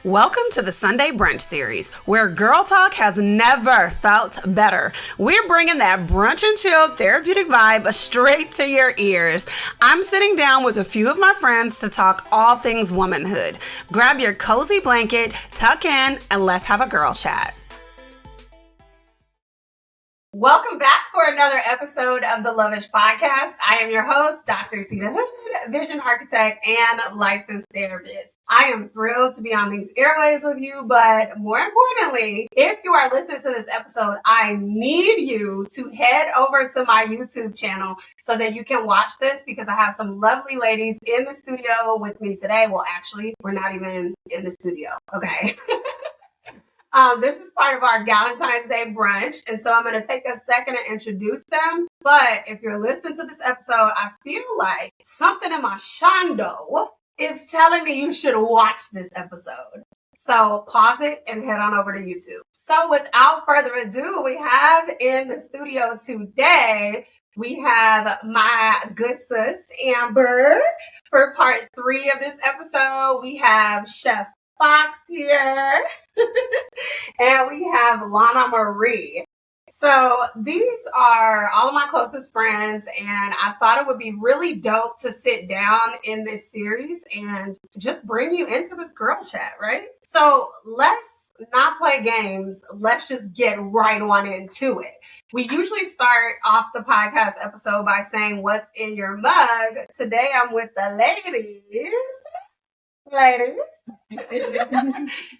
Welcome to the Sunday Brunch series, where girl talk has never felt better. We're bringing that brunch and chill therapeutic vibe straight to your ears. I'm sitting down with a few of my friends to talk all things womanhood. Grab your cozy blanket, tuck in, and let's have a girl chat. Welcome back for another episode of the Lovish Podcast. I am your host, Dr. Sita Hood, vision architect and licensed therapist. I am thrilled to be on these airways with you, but more importantly, if you are listening to this episode, I need you to head over to my YouTube channel so that you can watch this, because I have some lovely ladies in the studio with me today. Well, actually, we're not even in the studio. Okay. This is part of our Valentine's Day brunch, and so I'm going to take a second to introduce them. But if you're listening to this episode, I feel like something in my shando is telling me you should watch this episode. So pause it and head on over to YouTube. So without further ado, we have in the studio today, we have my good sis, Amber, for part 3 of this episode. We have Chef Fox here, and we have Lana Marie. So these are all of my closest friends, and I thought it would be really dope to sit down in this series and just bring you into this girl chat, right? So let's not play games. Let's just get right on into it. We usually start off the podcast episode by saying, what's in your mug? Today I'm with the ladies.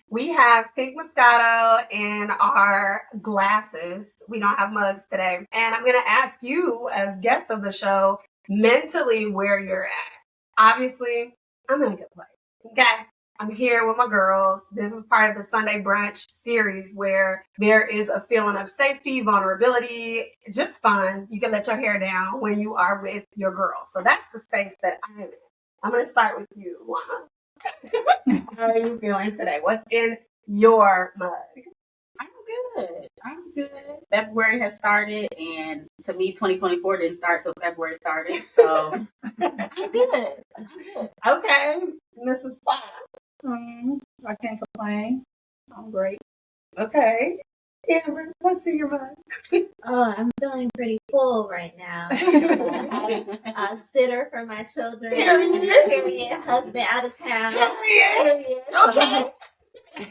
We have pink Moscato in our glasses. We don't have mugs today. And I'm going to ask you, as guests of the show, mentally where you're at. Obviously, I'm in a good place. Okay? I'm here with my girls. This is part of the Sunday Brunch series where there is a feeling of safety, vulnerability, just fun. You can let your hair down when you are with your girls. So that's the space that I'm in. I'm going to start with you, Lana. How are you feeling today? What's in your mug? I'm good. February has started, and to me, 2024 didn't start till February started, so I'm good. Okay, Mrs. Fox. I can't complain. I'm great. Okay. Amber, what's in your mug? Oh, I'm feeling pretty full right now. A sitter for my children. Period. Husband out of town. Period. Okay.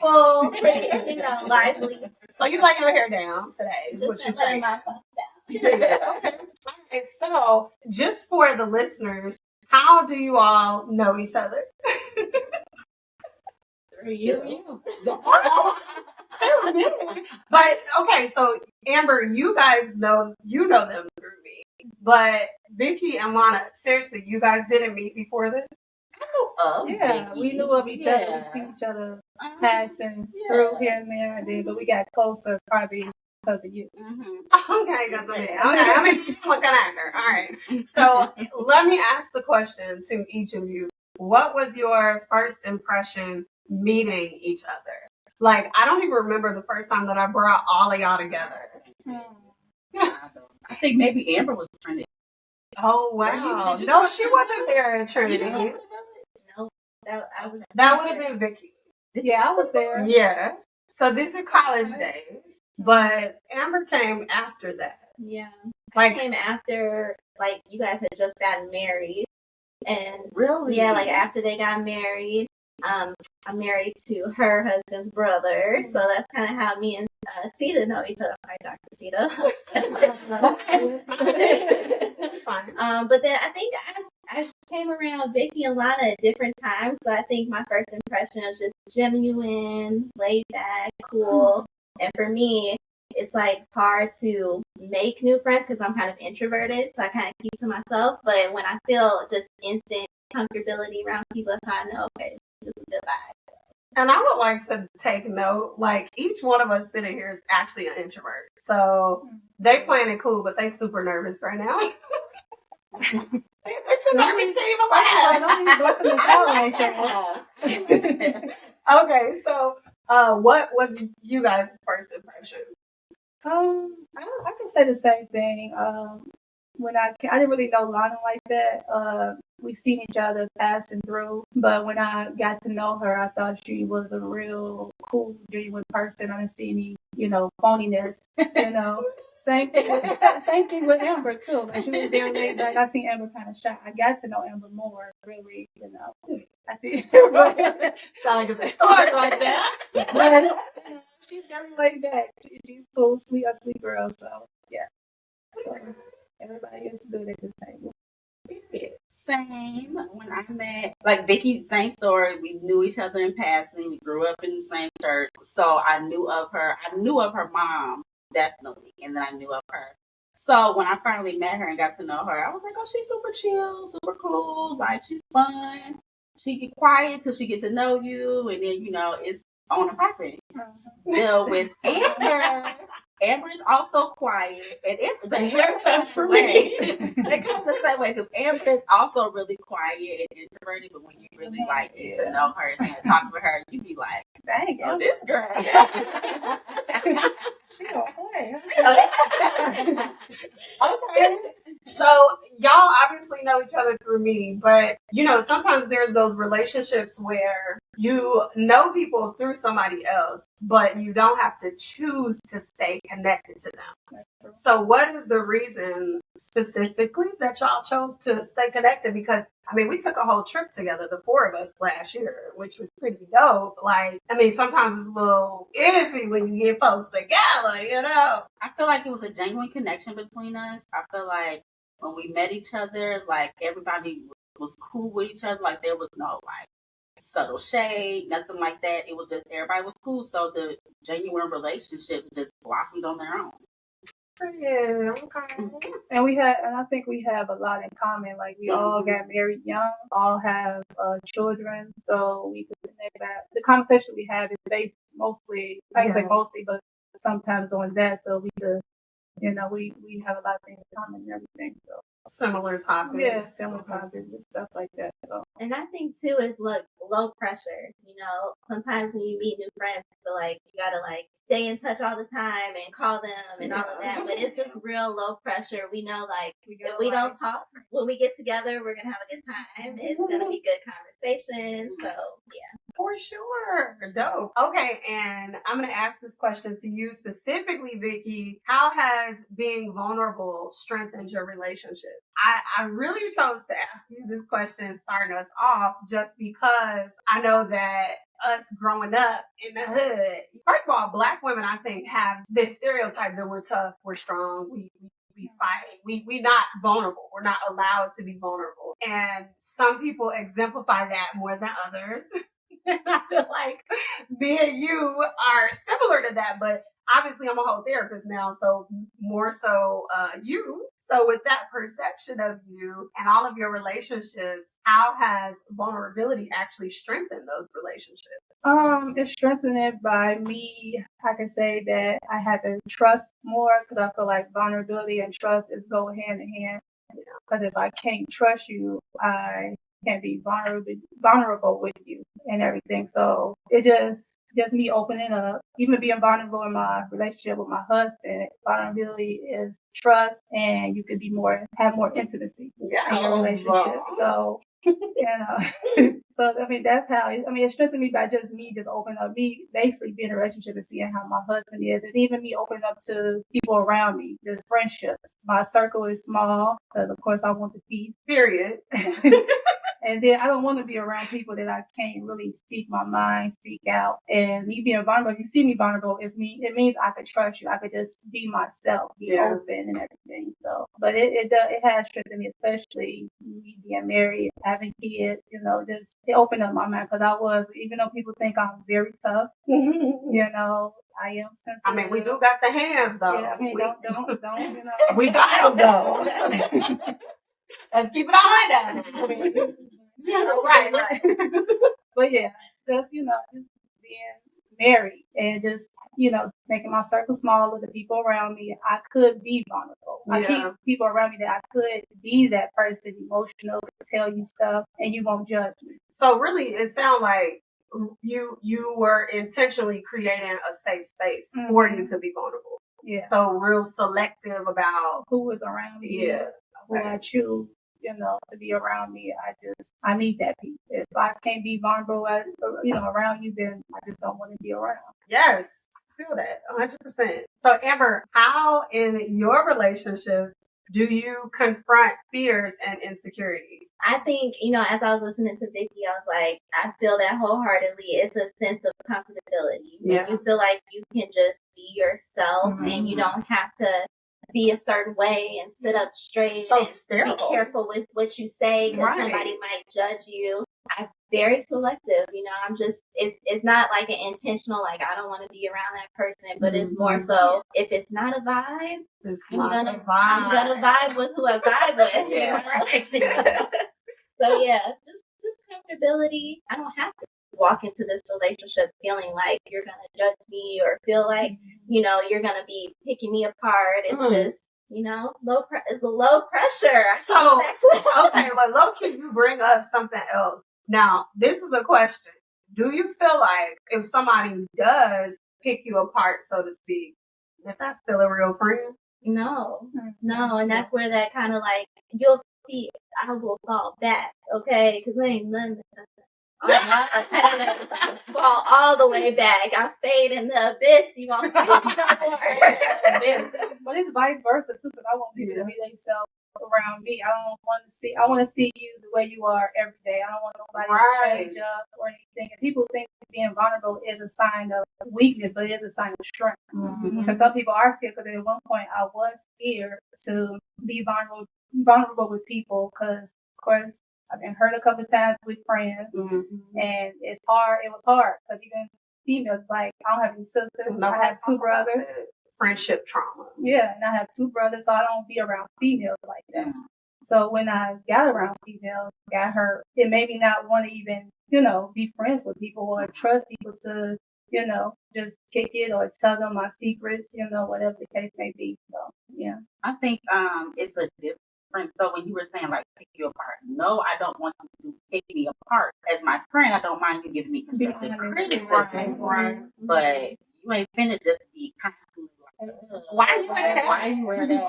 Full, pretty, lively. So you like your hair down today, is what you're saying. My fuck down. Okay. All right, so just for the listeners, how do you all know each other? Through you. But okay, so Amber, you guys know them through me. But Vicky and Lana, seriously, you guys didn't meet before this? Yeah, we knew of each other. We see each other passing through here and there, but we got closer probably because of you. Okay, because of me. Okay, I mean, just like an actor. All right. So let me ask the question to each of you. What was your first impression meeting each other? Like, I don't even remember the first time that I brought all of y'all together. I think maybe Amber was Trinity. Oh, wow. No, she wasn't there at Trinity. No, That would have been Vicky. Yeah, I was there. Yeah. So these are college days. But Amber came after that. Yeah. Like, I came after, you guys had just gotten married. And Really? yeah, after they got married, I'm married to her husband's brother, so that's kind of how me and Sita know each other. Hi, Dr. Sita. That's fine. But then I think I came around Vicky and Lana at different times, so I think my first impression was just genuine, laid back, cool. And for me, it's hard to make new friends because I'm kind of introverted, so I kind of keep to myself. But when I feel just instant comfortability around people, that's how I know, okay, this is a good vibe. And I would like to take note, each one of us sitting here is actually an introvert. So they playing it cool, but they super nervous right now. They're too nervous to even laugh. Okay, so what was you guys' first impression? I can say the same thing. When I didn't really know Lana like that. we seen each other passing through. But when I got to know her, I thought she was a real cool, genuine person. I didn't see any, phoniness, Same thing with Amber too. Like she was there laid back. I seen Amber kind of shy. I got to know Amber more, really. I see. Sound like it's hard like that. But she's very laid back. She's cool, sweet, a sweet girl. So yeah. So everybody is good at this table. Same. When I met, like Vicky, same story. We knew each other in passing. We grew up in the same church. So I knew of her. I knew of her mom, definitely. And then I knew of her. So when I finally met her and got to know her, I was like, oh, she's super chill, super cool. Like, she's fun. She get quiet till she gets to know you. And then, it's on and popping. Deal with Amber. Amber is also quiet, and it's the hair touch for me. They come the same way because Amber is also really quiet and introverted, but when you really get to know her and talk with her, you be like, dang, this girl. Okay. So y'all obviously know each other through me, but sometimes there's those relationships where you know people through somebody else, but you don't have to choose to stay connected to them. So what is the reason specifically that y'all chose to stay connected? Because we took a whole trip together, the four of us last year, which was pretty dope. Sometimes it's a little iffy when you get folks together, I feel like it was a genuine connection between us. I feel like when we met each other, like everybody was cool with each other. Like there was no subtle shade, nothing like that. It was just everybody was cool. So the genuine relationships just blossomed on their own. Yeah, okay. And I think we have a lot in common. Like we all got married young, all have children, so we could connect that. The conversation we have is based mostly, I can say mostly, but sometimes on that. So we could, we have a lot of things in common and everything. So similar topics. Yeah, similar topics and stuff like that. So. And I think too is low pressure. Sometimes when you meet new friends, you feel like you gotta stay in touch all the time and call them and all of that. But it's just real low pressure. We know if we don't talk when we get together, we're gonna have a good time. It's gonna be good conversation. So yeah. For sure. Dope. Okay, and I'm gonna ask this question to you specifically, Vicky. How has being vulnerable strengthened your relationship? I really chose to ask you this question starting us off just because I know that us growing up in the hood, first of all, Black women, I think, have this stereotype that we're tough, we're strong, we fight, we not vulnerable, we're not allowed to be vulnerable. And some people exemplify that more than others. And I feel like me and you are similar to that, but obviously I'm a whole therapist now, so more so you. So with that perception of you and all of your relationships, how has vulnerability actually strengthened those relationships? It's strengthened it by me. I can say that I had to trust more because I feel like vulnerability and trust is go hand in hand. Because if I can't trust you, I can't be vulnerable with you and everything. So it just me opening up, even being vulnerable in my relationship with my husband. Vulnerability is trust, and you could have more intimacy in your relationship. So, so that's how. It strengthened me by just opening up, me basically being in a relationship and seeing how my husband is, and even me opening up to people around me, the friendships. My circle is small because, of course, I want the peace. Period. And then I don't want to be around people that I can't really speak my mind, speak out. And me being vulnerable, if you see me vulnerable, it means I could trust you. I could just be myself, be open and everything. So, but it has strengthened me, especially me being married, having kids, it opened up my mind because even though people think I'm very tough, I am sensitive. We do got the hands though. Yeah, don't. We got them though. Let's keep it on. Right. But yeah, just being married and just making my circle smaller, the people around me, I could be vulnerable. I keep people around me that I could be that person, emotional, tell you stuff, and you won't judge me. So really, it sounds like you were intentionally creating a safe space for you to be vulnerable. Yeah. So real selective about who is around me. Yeah. Who I choose to be around me. I need that piece. If I can't be vulnerable, around you, then I just don't want to be around. Yes, I feel that 100%. So, Amber, how in your relationships do you confront fears and insecurities? I think, as I was listening to Vicky, I was like, I feel that wholeheartedly. It's a sense of comfortability. Yeah. When you feel like you can just be yourself and you don't have to be a certain way and sit up straight So and sterile. be careful with what you say because somebody might judge you. I'm very selective, I'm just, it's not like an intentional, like I don't want to be around that person, but it's more so if it's not a vibe, I'm gonna vibe with who I vibe with. Yeah. So yeah, just comfortability. I don't have to walk into this relationship feeling like you're gonna judge me or feel like, you're gonna be picking me apart. It's just, it's a low pressure. So, okay, well, low-key, you bring up something else. Now, this is a question. Do you feel like if somebody does pick you apart, so to speak, that that's still a real friend? No. And that's where that kind of like, you'll see, I will fall back, okay? Because ain't nothing. Fall all the way back. I fade in the abyss. You won't see me no more. But it's vice versa too, because I want people to be themselves around me. I want to see you the way you are every day. I don't want nobody to change up or anything. And people think being vulnerable is a sign of weakness, but it is a sign of strength. Because some people are scared, because at one point I was scared to be vulnerable with people, because of course I've been hurt a couple of times with friends, and it's hard. It was hard because even females, like I don't have any sisters. I have two brothers. Friendship trauma. Yeah, and I have two brothers, so I don't be around females like that. So when I got around females, got hurt, it made me not want to even, be friends with people or trust people to, just kick it or tell them my secrets, whatever the case may be. So, yeah. I think it's a difference. So when you were saying like pick you apart, no, I don't want you to pick me apart. As my friend, I don't mind you giving me constructive criticism, right? But you ain't finna just be constantly like, why you wearing that? Why you wearing that?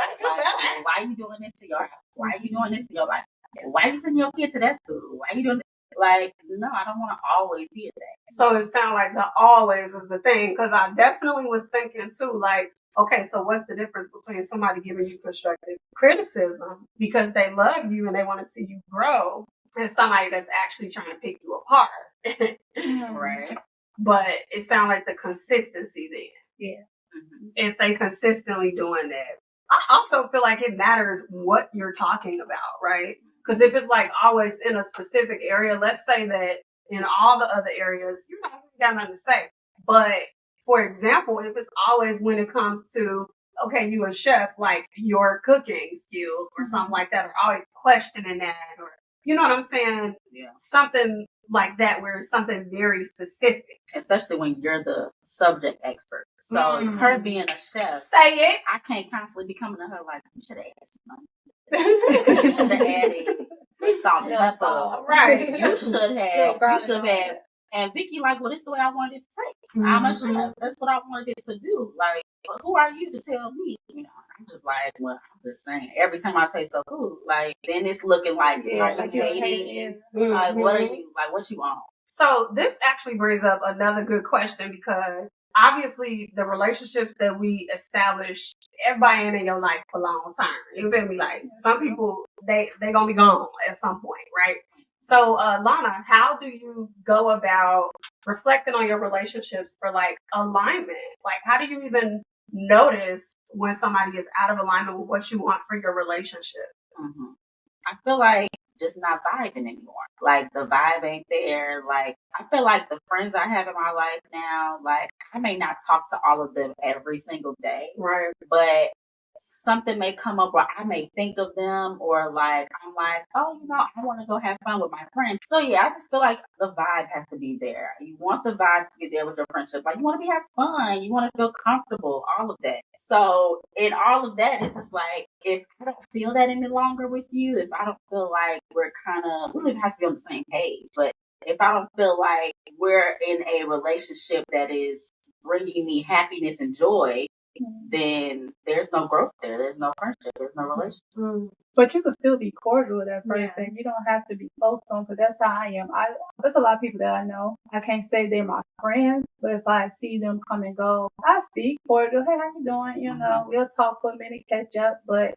Why you doing this to your house? Why you doing this to your life? Why you sending your kid to that school? Why you doing that? Like, no, I don't want to always hear that. So it sounds like the always is the thing, because I definitely was thinking too, like, okay, so what's the difference between somebody giving you constructive criticism because they love you and they want to see you grow, and somebody that's actually trying to pick you apart? Right. But it sounds like the consistency then. Yeah. If they consistently doing that. I also feel like it matters what you're talking about, right? Because if it's like always in a specific area, let's say that in all the other areas, you got nothing to say. But for example, if it's always when it comes to, okay, you a chef, like your cooking skills or something like that, or always questioning that, or you know what I'm saying? Yeah. Something like that where it's something very specific. Especially when you're the subject expert. So her being a chef, say it. I can't constantly be coming to her like, you should have asked something. You should have added salt and pepper. Right. You should have. And Vicky, like, well, this is the way I wanted it to taste. I'm a chef. That's what I wanted it to do. Like, but who are you to tell me? I'm just like, well, I'm just saying. Every time I taste so food, like, then it's looking like, like you're hating. Like, what are you? Like, what you on? So this actually brings up another good question, because obviously the relationships that we establish, everybody ain't in your life for a long time. You feel me? Like, some people, they gonna be gone at some point, right? So, Lana, how do you go about reflecting on your relationships for like alignment? Like, how do you even notice when somebody is out of alignment with what you want for your relationship? I feel like just not vibing anymore. Like, the vibe ain't there. Like, I feel like the friends I have in my life now, like, I may not talk to all of them every single day. Right. But something may come up where I may think of them, or like, I'm like, oh, I want to go have fun with my friends. So yeah, I just feel like the vibe has to be there. You want the vibe to be there with your friendship. Like, you want to have fun. You want to feel comfortable, all of that. So in all of that, it's just like, if I don't feel that any longer with you, if I don't feel like we don't even have to be on the same page, but if I don't feel like we're in a relationship that is bringing me happiness and joy, then there's no growth there. There's no friendship. There's no relationship. But you can still be cordial with that person. Yeah. You don't have to be close to them, because that's how I am. There's a lot of people that I know. I can't say they're my friends, but if I see them come and go, I speak cordial. Hey, how you doing? You know, we'll talk for a minute, catch up, but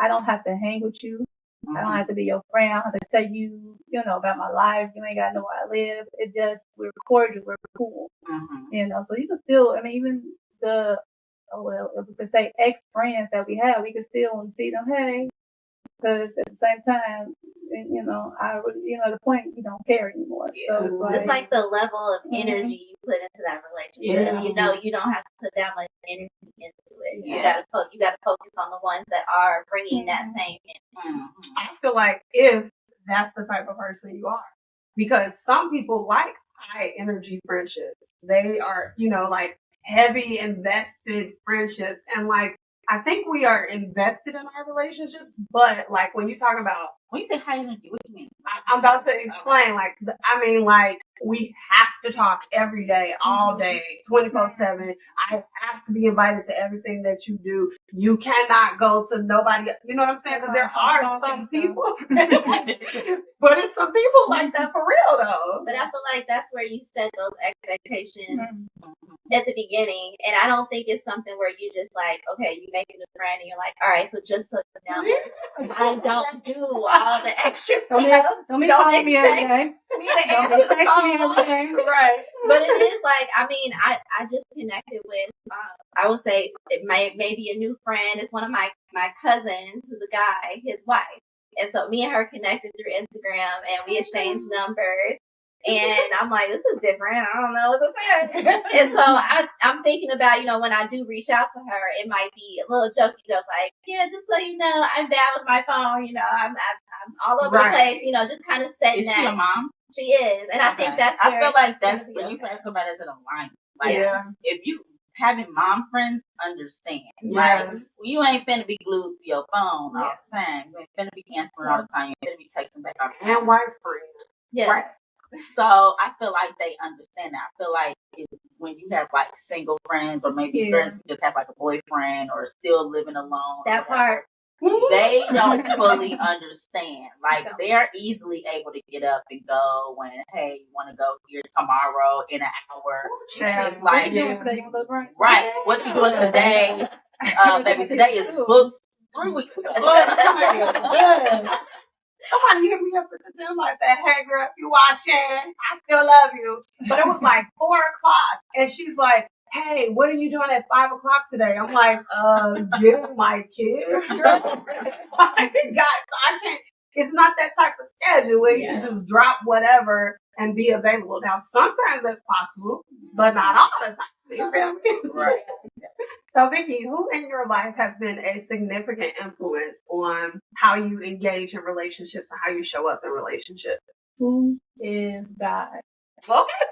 I don't have to hang with you. I don't have to be your friend. I don't have to tell you, about my life. You ain't got to know where I live. It just, we're cordial, we're cool. So you can still, even if we could say ex-friends that we have, we can still see them, hey, because at the same time, the point, you don't care anymore. So it's like the level of energy you put into that relationship. Yeah. You don't have to put that much energy into it. Yeah. You gotta focus on the ones that are bringing that same energy. I feel like if that's the type of person you are, because some people like high energy friendships. They are, like heavy invested friendships, and like I think we are invested in our relationships, but like when you talk about, when you say high energy, what do you mean? I'm about to explain. Like we have to talk every day, all day, 24/7. I have to be invited to everything that you do. You cannot go to nobody. You know what I'm saying? Because there are some people, but it's some people like that for real though. But I feel like that's where you set those expectations at the beginning, and I don't think it's something where you just like, okay, you make a new friend and you're like, all right, so just so you know, I don't do all the extra stuff. Don't call me every day. Me to answer the phone. Right. But it is like, I just connected with, I would say it may be a new friend. It's one of my cousins, who's a guy, his wife. And so me and her connected through Instagram, and we exchanged numbers. And I'm like, this is different. I don't know what to say. And so I'm thinking about, when I do reach out to her, it might be a little jokey joke, like, yeah, just so you know, I'm bad with my phone. I'm all over the place. Just kind of setting Is that. Is she a mom? She is, and I think that's. I feel like that's when you have somebody that's in alignment. Like, if you having mom friends, understand. Like, you ain't finna be glued to your phone all the time. You ain't finna be answering all the time. You ain't finna be texting back all the time. And wife friends. Yes. Right. So I feel like they understand that. I feel like when you have like single friends, or maybe friends who just have like a boyfriend or still living alone, that part, they don't fully understand. Like, they're easily able to get up and go when, hey, you want to go here tomorrow in an hour. And it's like, what you doing today? You want to go brunch? Right. What you doing today? Baby, today is booked 3 weeks ago. Somebody hit me up at the gym like that. Hey, girl, if you watching, I still love you. But it was like 4:00, and she's like, hey, what are you doing at 5:00 today? I'm like, getting my kids, girl. I can't. It's not that type of schedule where you can just drop whatever and be available. Now, sometimes that's possible, but not all the time. You feel me? Right. So, Vicky, who in your life has been a significant influence on how you engage in relationships and how you show up in relationships? Who is God? Okay,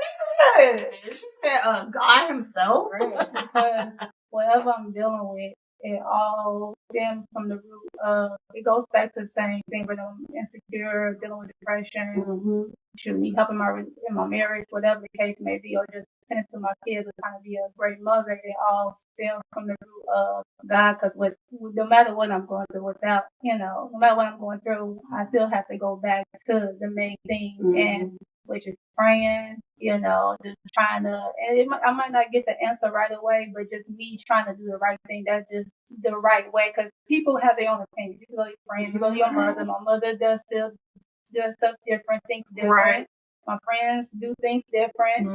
good. She said, God himself. Right. Because whatever I'm dealing with, it all stems from the root of, it goes back to the same thing, whether I'm insecure, dealing with depression, should me helping in my marriage, whatever the case may be, or just tend to my kids or trying to be a great mother. It all stems from the root of God, because no matter what I'm going through, no matter what I'm going through, I still have to go back to the main thing, and which is praying, just trying to, and I might not get the answer right away, but just me trying to do the right thing. That's just the right way, because people have their own opinion. You can go to your friends, you go to your mother. My mother does stuff different, things different. Right. My friends do things different.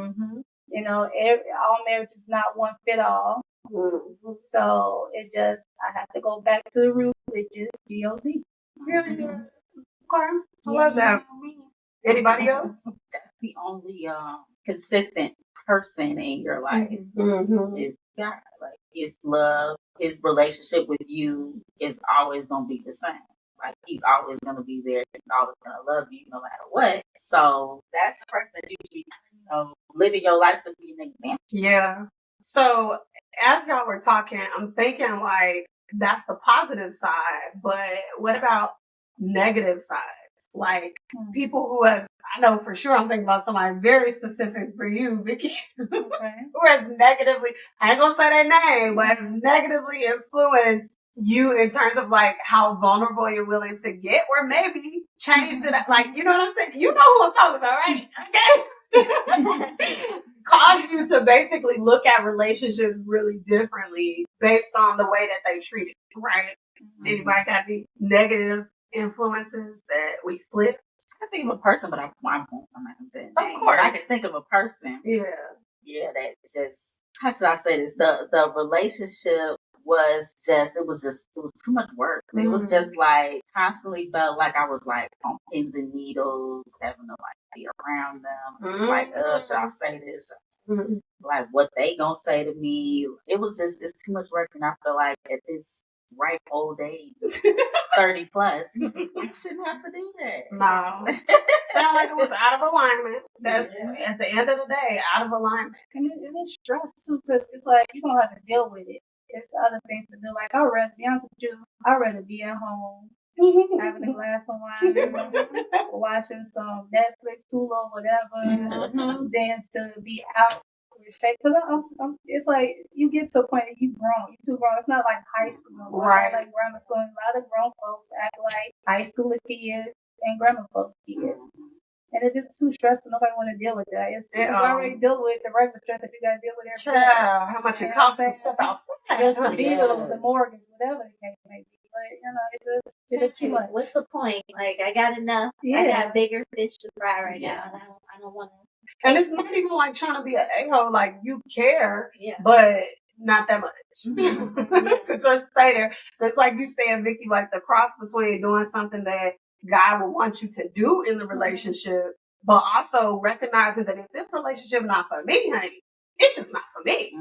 All marriage is not one fit all. So I have to go back to the root, which is G-O-D. Okay. I love that. Anybody else? That's the only consistent person in your life is God. Like, his love, his relationship with you is always going to be the same. Like, he's always going to be there. He's always going to love you no matter what. So that's the person that you should be, living your life to be an example. Yeah. So as y'all were talking, I'm thinking like that's the positive side, but what about negative sides? Like people who has, I know for sure I'm thinking about somebody very specific for you, Vicky, who has negatively, I ain't gonna say their name, but has negatively influenced you in terms of like how vulnerable you're willing to get, or maybe changed it, like, you know what I'm saying? You know who I'm talking about, right? Okay. Cause you to basically look at relationships really differently based on the way that they treat it, right? Anybody got any negative influences that we flip? I think of a person, but I'm not gonna say it. Of course. I can think of a person. Yeah, that just, how should I say this? The relationship was it was too much work. It was just like constantly felt like I was like on pins and needles, having to like be around them. It's like, should I say this? Like what they gonna say to me? It was just, it's too much work, and I feel like at this ripe old age, 30 plus, I shouldn't have to do that. No. Sound like it was out of alignment. That's at the end of the day, out of alignment. And it's stress too, because it's like you don't have to deal with it. It's other things to do. Like, to be honest with you, I'd rather be at home having a glass of wine, watching some Netflix, Hulu, whatever, than to be out. Because it's like you get to a point that you're too grown. It's not like high school, right? Like grammar school. A lot of grown folks act like high school kids and grammar folks kids. And it's just too stressful. Nobody want to deal with that. You already deal with the regular stress that you got to deal with every day. How much it costs to step outside. Just the bills, the mortgage, whatever the case may be. But, it is too much. What's the point? Like, I got enough. I got bigger fish to fry right now. And I don't want to. And it's not even like trying to be an a-hole. Like, you care, but not that much. To just stay there. So it's like you saying, Vicky, like the cross between doing something that God will want you to do in the relationship, but also recognizing that if this relationship not for me, honey, it's just not for me.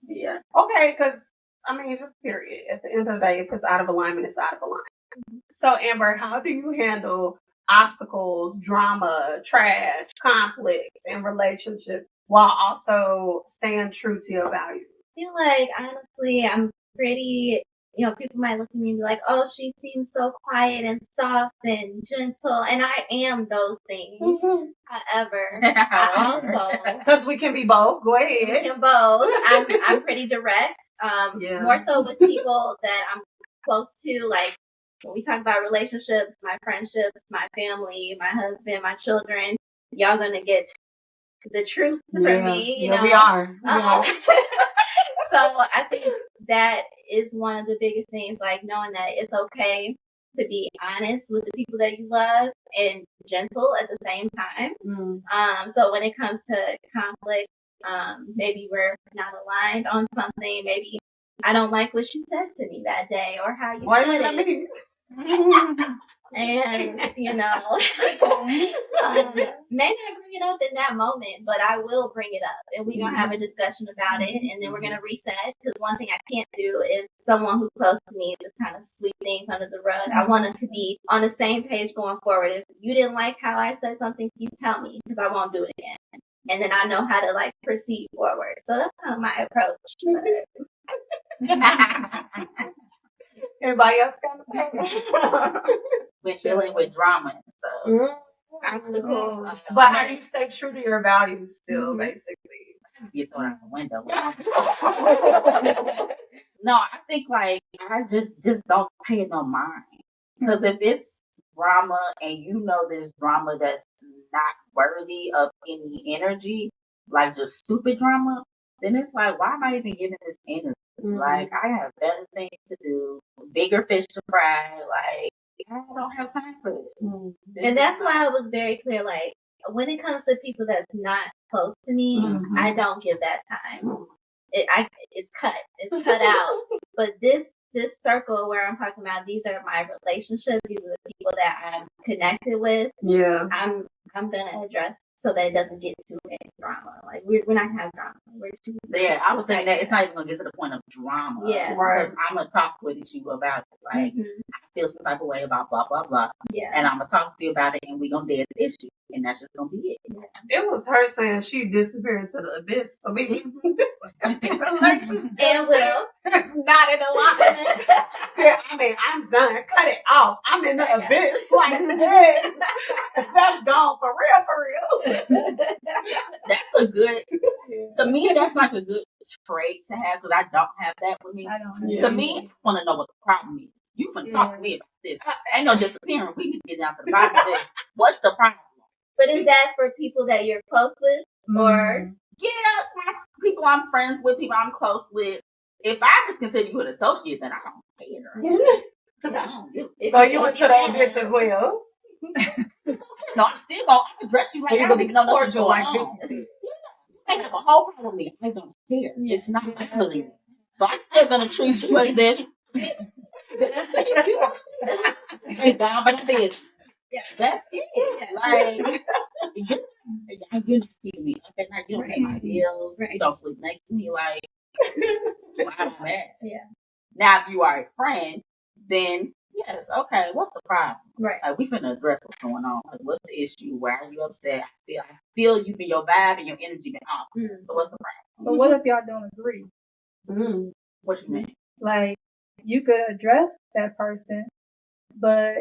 Yeah. Okay, because, I mean, just period. At the end of the day, if it's out of alignment, it's out of alignment. So, Amber, how do you handle obstacles, drama, trash, conflicts in relationships while also staying true to your values? I feel like, honestly, I'm pretty, people might look at me and be like, oh, she seems so quiet and soft and gentle. And I am those things. However, I also... Because we can be both. Go ahead. We can both. I'm pretty direct. More so with people that I'm close to, like, when we talk about relationships, my friendships, my family, my husband, my children, y'all gonna get the truth from me. You know? We are. So I think that is one of the biggest things, like knowing that it's okay to be honest with the people that you love and gentle at the same time. So when it comes to conflict, maybe we're not aligned on something, maybe I don't like what you said to me that day or how you said it. And, may not bring it up in that moment, but I will bring it up and we're going to have a discussion about it and then we're going to reset, because one thing I can't do is someone who's close to me just kind of sweep things under the rug. I want us to be on the same page going forward. If you didn't like how I said something, you tell me, because I won't do it again. And then I know how to like proceed forward. So that's kind of my approach. Everybody else got a We're dealing with drama and stuff. Obstacles. But how do you stay true to your values still, basically? You throw it out the window. No, I think like I just don't pay it no mind. Because if it's drama and there's drama that's not worthy of any energy, like just stupid drama, then it's like, why am I even giving this energy? Like, I have better things to do, bigger fish to fry. Like, I don't have time for this. And that's why I was very clear. Like, when it comes to people that's not close to me, I don't give that time. It's cut out. But this circle where I'm talking about, these are my relationships. These are the people that I'm connected with. Yeah, I'm gonna address so that it doesn't get to any drama. Like we're not gonna have drama. I was thinking that it's not even gonna get to the point of drama. Yeah, right. Because I'm gonna talk with you about it. Like I feel some type of way about blah, blah, blah. Yeah. And I'm going to talk to you about it, and we're going to deal with the issue. And that's just going to be it. It was her saying she disappeared into the abyss for me. Relationship And Will. it's not in alignment. She said, I'm done. Cut it off. I'm in the abyss. Like, hey, that's gone for real. That's a good, to me, that's like a good trait to have because I don't have that with me. I don't have To me, I want to know what the problem is. You finna talk to me about this. Ain't no disappearing. We need to get down to the bottom of this. What's the problem? But is that for people that you're close with? Or Yeah, people I'm friends with, people I'm close with. If I just consider you an associate, then I don't care. So you went to the abyss as well. No, I'm still going to address you like I don't even know what's going on. You may have a whole problem with me. I don't care. It's not masculine. So I'm still going to treat you as if hey, down by the bed. Yeah. That's it. Like, you're not keeping me up at night. You don't pay my bills. Right. You don't sleep next to me. Like, why am I mad? Yeah. Now, if you are a friend, then yes, okay. What's the problem? Right. Like, we finna address what's going on. Like, what's the issue? Why are you upset? I feel you been your vibe and your energy been off. So what's the problem? But what if y'all don't agree? What you mean? Like, you could address that person, but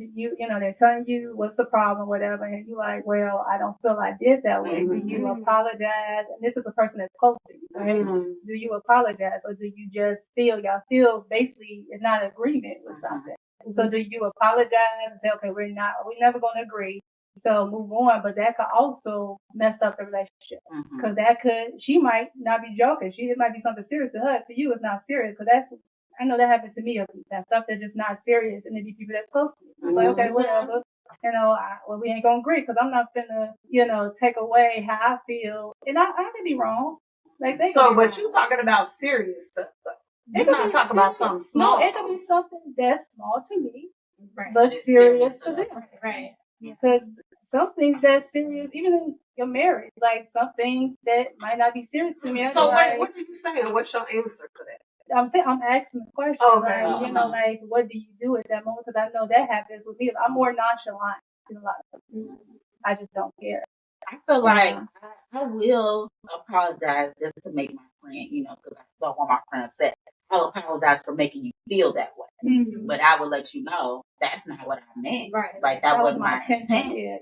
you know, they're telling you what's the problem, whatever, and you're like, well, I don't feel I did that way. Do you apologize? And this is a person that's close to you, right? Do you apologize, or do you just y'all still basically is not in agreement with something? So do you apologize and say, okay, we're never going to agree, so move on? But that could also mess up the relationship because she might not be joking. It might be something serious to her. To you, it's not serious because I know that happened to me. That stuff that's just not serious, and it be people that's close to you. It's like, okay, whatever. You know, we ain't gonna agree because I'm not finna, take away how I feel, and I can be wrong. Like But you talking about serious stuff, though. You're not talking about something small. No, it could be something that's small to me, Right. but serious to them. Right. Because some things that's serious, even in your marriage, like some things that might not be serious to me. So what are you saying? What's your answer for that? I'm asking the question. Okay. Like, what do you do at that moment? Because I know that happens with me. I'm more nonchalant than a lot of people. I just don't care. I feel like I will apologize just to make my friend, because I don't want my friend upset. I'll apologize for making you feel that way. But I will let you know that's not what I meant. Right. Like, that wasn't my intent. intent.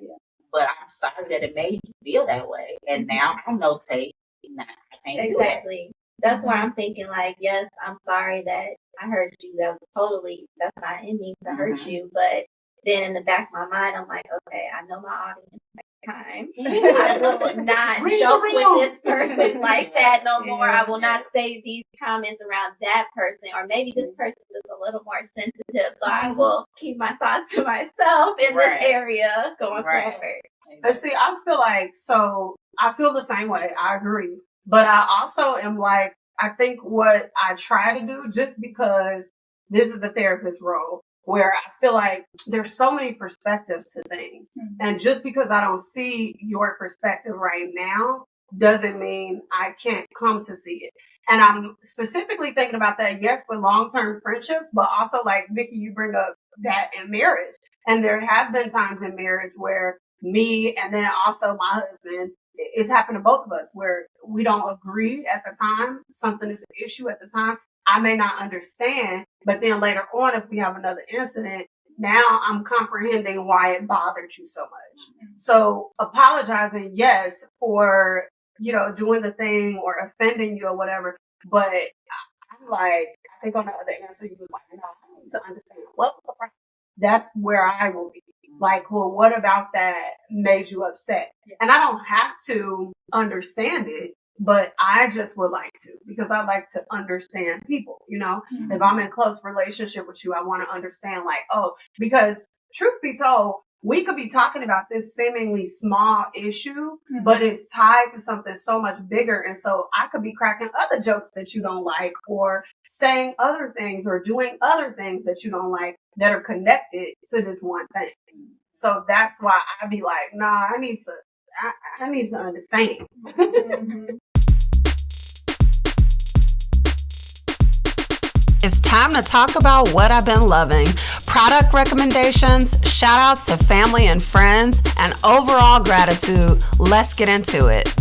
But I'm sorry that it made you feel that way. And now I'll notate. I can't do that. Exactly. That's why I'm thinking, like, yes, I'm sorry that I hurt you. That's not in me to hurt you. But then in the back of my mind, I'm like, okay, I know my audience next time. I will not joke with this person like that no more. I will not say these comments around that person. Or maybe this person is a little more sensitive. So I will keep my thoughts to myself in this area going forward. But see, I feel the same way. I agree. But I also am like, I think what I try to do, just because this is the therapist role, where I feel like there's so many perspectives to things. And just because I don't see your perspective right now, doesn't mean I can't come to see it. And I'm specifically thinking about that, yes, with long-term friendships, but also like, Vicky, you bring up that in marriage. And there have been times in marriage where me and then also my husband, it's happened to both of us where we don't agree at the time. Something is an issue at the time. I may not understand, but then later on, if we have another incident, now I'm comprehending why it bothered you so much. So apologizing, yes, for, doing the thing or offending you or whatever. But I'm like, I think on the other answer, you was like, no, I need to understand what's the problem. That's where I will be. Like, well, what about that made you upset? And I don't have to understand it, but I just would like to, because I like to understand people, If I'm in close relationship with you, I want to understand, like, because truth be told, we could be talking about this seemingly small issue, but it's tied to something so much bigger. And so I could be cracking other jokes that you don't like, or saying other things or doing other things that you don't like that are connected to this one thing. So that's why I be like, nah, I need to understand. It's time to talk about what I've been loving. Product recommendations, shout outs to family and friends, and overall gratitude. Let's get into it.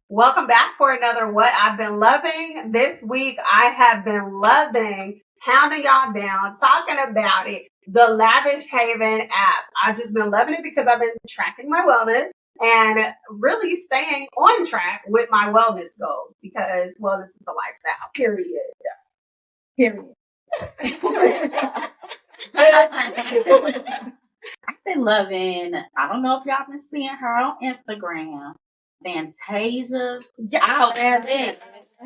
Welcome back for another What I've Been Loving. This week I have been loving, hounding y'all down, talking about it, the Lavish Haven app. I've just been loving it because I've been tracking my wellness and really staying on track with my wellness goals because wellness is a lifestyle, period. I've been loving, I don't know if y'all been seeing her on Instagram, Fantasia's outfit.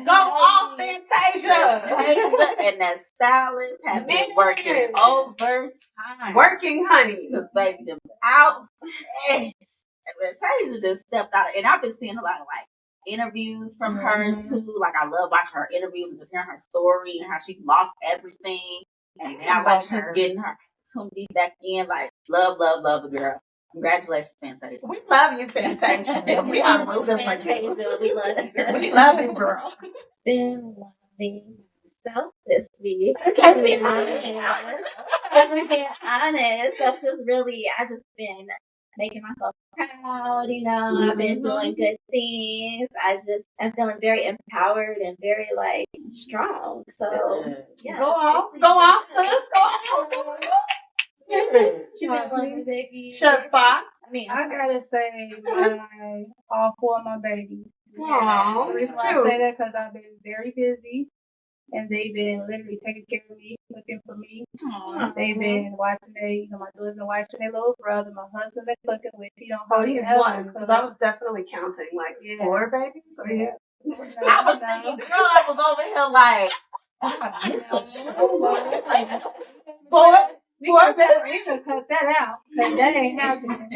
Go off, Fantasia! Fantasia and that stylist have been working overtime. Working, honey. Because baby, the outfits. And Fantasia just stepped out. And I've been seeing a lot of interviews from her too. I love watching her interviews and just hearing her story and how she lost everything. And now she's getting her opportunities back in. Love the girl. Congratulations, Fantasia. We love you, Fantasia. We are rooting for you. We love you, girl. We love you, girl. Been loving myself this week. Okay. Being honest, that's just really, I just been making myself proud, I've been doing good things. I just am feeling very empowered and very strong. So yeah. Go off, sis. Go off. You been loving baby. Chef Fox. I gotta say, all four of my babies. Aww, The reason why I say that because I've been very busy, and they've been literally taking care of me, looking for me. Aww. They've been watching my daughter's been watching their little brother. My husband been cooking with. He don't. Oh, he's one because I was definitely counting 4 babies. Or I was thinking, girl, I was over here I miss a Four babies. Cut that out. That ain't happening.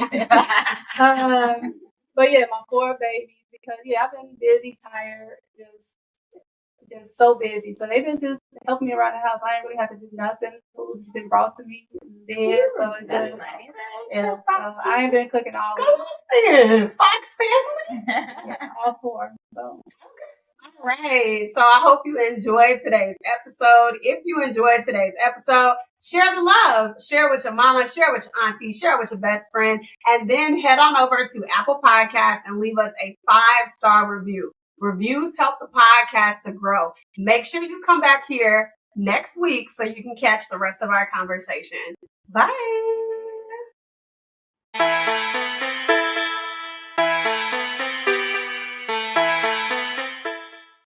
But yeah, my 4 babies because I've been busy, tired, just so busy. So they've been just helping me around the house. I ain't really have to do nothing. Food's been brought to me in bed, so it just so I ain't been cooking all Go off then, Fox family. all 4. So. All right. So I hope you enjoyed today's episode. If you enjoyed today's episode, share the love. Share with your mama, share with your auntie, share with your best friend, and then head on over to Apple Podcasts and leave us a 5-star review. Reviews help the podcast to grow. Make sure you come back here next week so you can catch the rest of our conversation. Bye.